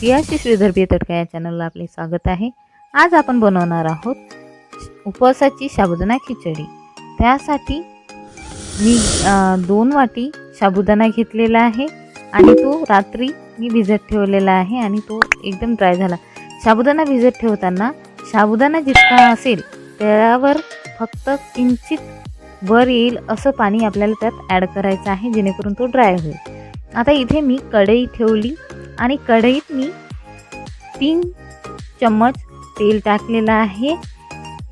सियाशीष विदर्भीय तडका या चॅनलला आपले स्वागत आहे। आज आपण बनवणार आहोत उपवासाची साबुदाणा खिचडी। त्यासाठी मी 2 वाटी साबुदाणा घेतलेला आहे आणि तो रात्री मी भिजत ठेवलेला आहे आणि तो एकदम ड्राय झाला। साबुदाणा भिजत ठेवताना साबुदाणा जितका असेल त्यावर फक्त किंचित वर येईल असं पाणी आपल्याला त्यात ॲड करायचं आहे, जेणेकरून तो ड्राय होईल। आता इथे मी कढई ठेवली आणि कढईत मी 3 चम्मच तेल टाकलेलं आहे।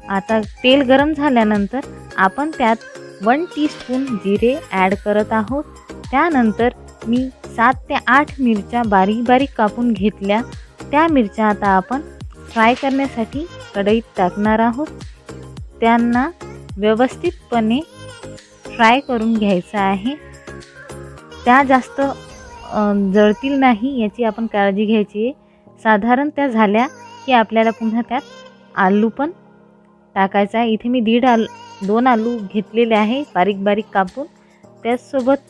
आता तेल गरम झाल्यानंतर आपण त्यात 1 टीस्पून जिरे ॲड करत आहोत। त्यानंतर मी 7 ते 8 मिरच्या बारीक बारीक कापून घेतल्या। त्या मिरच्या आता आपण फ्राय करण्यासाठी कढईत टाकणार आहोत। त्यांना व्यवस्थितपणे फ्राय करून घ्यायचं आहे। त्या जास्त जळतील नाही याची आपण काळजी घ्यायची आहे। साधारण त्या झाल्या की आपल्याला पुन्हा त्यात आलू पण टाकायचा आहे। इथे मी 2 आलू घेतलेले आहे बारीक बारीक कापून। त्याचसोबत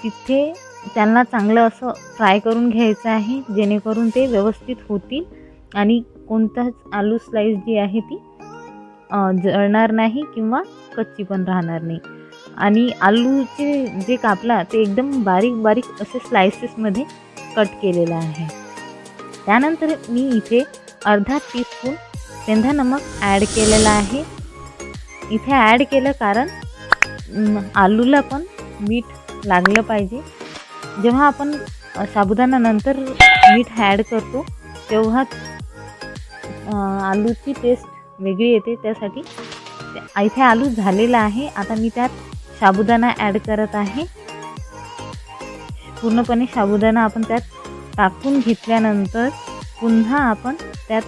तिथे त्यांना चांगलं असं फ्राय करून घ्यायचं आहे, जेणेकरून ते व्यवस्थित होतील आणि कोणताच आलू स्लाइस जी आहे ती जळणार नाही किंवा कच्ची पण राहणार नाही। आणि आलूचे जे कापला ते एकदम बारीक बारीक असे स्लाइसेसमध्ये कट केलेला आहे। त्यानंतर मी इथे अर्धा टीस्पून सेंधा नमक ॲड केलेला आहे। इथे ॲड केलं कारण आलूला पण मीठ लागलं पाहिजे। जेव्हा आपण साबुदाणा नंतर मीठ ॲड करतो तेव्हा आलूची टेस्ट वेगळी येते, त्यासाठी इथे आलू झालेला आहे। आता मी त्यात साबुदाणा ॲड करत आहे। पूर्णपणे साबुदाणा आपण त्यात टाकून घेतल्यानंतर पुन्हा आपण त्यात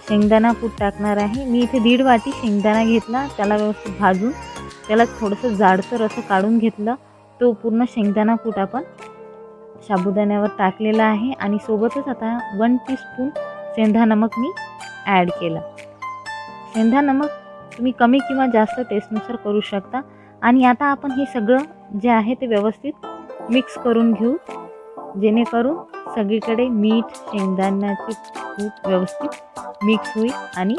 शेंगदाणा कूट टाकणार आहे। मी इथे 1.5 वाटी शेंगदाणा घेतला, त्याला व्यवस्थित भाजून त्याला थोडंसं जाडसर असं काढून घेतलं। तो पूर्ण शेंगदाणा कूट आपण साबुदाण्यावर टाकलेला आहे आणि सोबतच आता 1 टीस्पून सेंधा नमक मी ॲड केलं। सेंधा नमक तुम्ही कमी किंवा जास्त टेस्टनुसार करू शकता। आणि आता आपण हे सगळं जे आहे ते व्यवस्थित मिक्स करून घेऊ, जेणेकरून सगळीकडे मीठ शेंगदाण्याचे कूट व्यवस्थित मिक्स होईल। आणि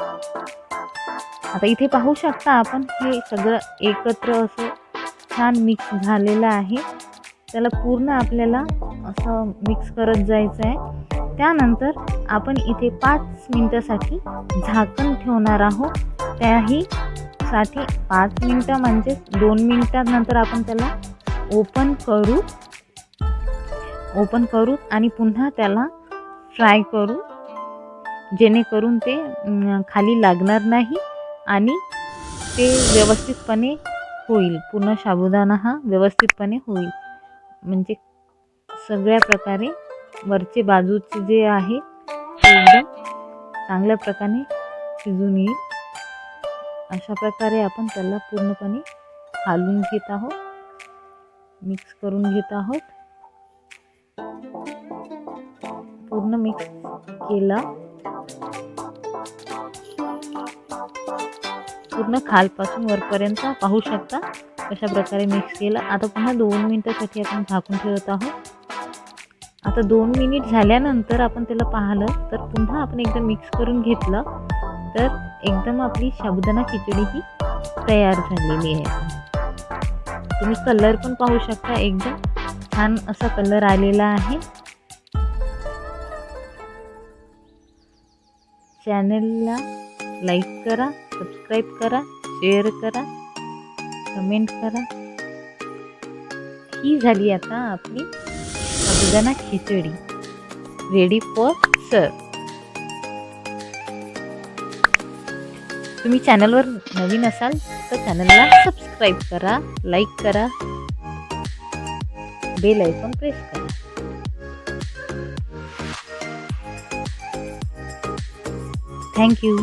आता इथे पाहू शकता आपण हे सगळं एकत्र असं छान मिक्स झालेलं आहे। त्याला पूर्ण आपल्याला असं मिक्स करत जायचं आहे। त्यानंतर आपण इथे 5 मिनिटासाठी झाकण ठेवणार आहोत। त्याही साठी 5 मिनिटं म्हणजे 2 मिनिटांनंतर आपण त्याला ओपन करू आणि पुन्हा त्याला फ्राय करू, जेणेकरून ते खाली लागणार नाही आणि ते व्यवस्थितपणे होईल। पूर्ण साबुदाणा हा व्यवस्थितपणे होईल, म्हणजे सगळ्या प्रकारे वरचे बाजूचे जे आहे ते एकदम चांगल्या प्रकारे शिजून येईल। अशा प्रकारे आपण त्याला पूर्णपणे हलवून घेत आहोत, मिक्स करून घेत आहोत। पूर्ण मिक्स केला, पूर्ण खालपासून वरपर्यंत पाहू शकता अशा प्रकारे मिक्स केला। आता पुन्हा 2 मिनिटासाठी आपण झाकून ठेवत आहोत। आता 2 मिनिट झाल्यानंतर आपण त्याला पाहिलं तर पुन्हा आपण एकदा मिक्स करून घेतलं तर एकदम आपली साबुदाणा खिचडी ही तयार झालेली आहे। तुम्ही कलर पण पाहू शकता, एकदम छान असा कलर आलेला आहे। चॅनलला लाईक करा, सबस्क्राईब करा, शेअर करा, कमेंट करा। ही झाली आता आपली साबुदाणा खिचडी रेडी फॉर सर्व। तुम्ही चॅनलवर नवीन असाल तर चॅनलला सबस्क्राईब करा, लाईक करा, बेल आयकॉन प्रेस करा। Thank you.